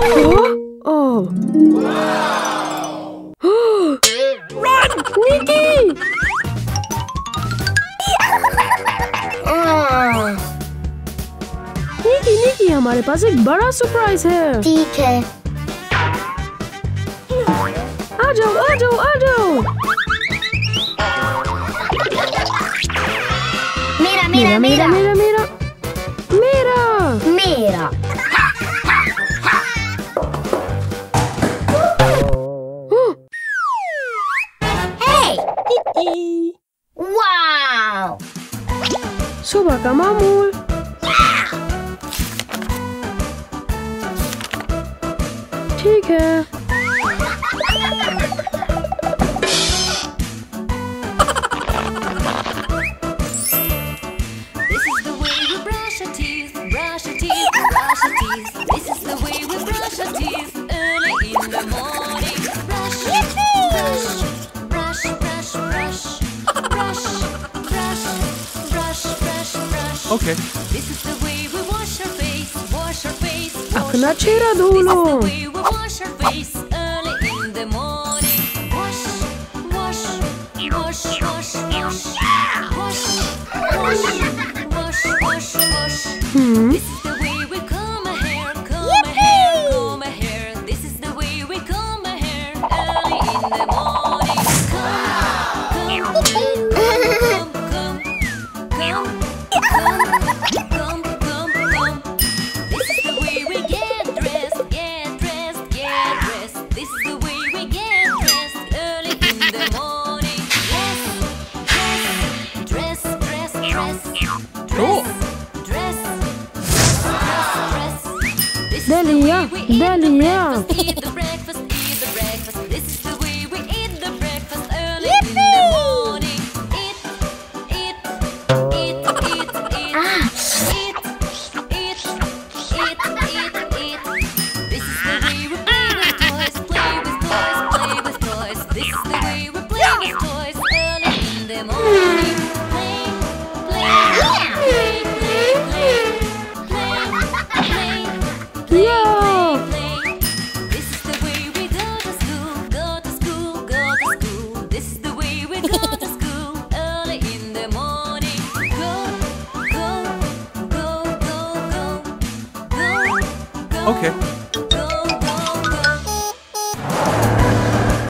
Oh. Run! Nikki! निकी, हमारे पास एक बड़ा सरप्राइज है। ठीक है। आ जाओ, आ जाओ, आ जाओ। मेरा मेरा मेरा मेरा मेरा मेरा मेरा। वाव! सुबह का मामूल। ठीक है। Okay. अपना चेहरा धो लो। Delia, Delia.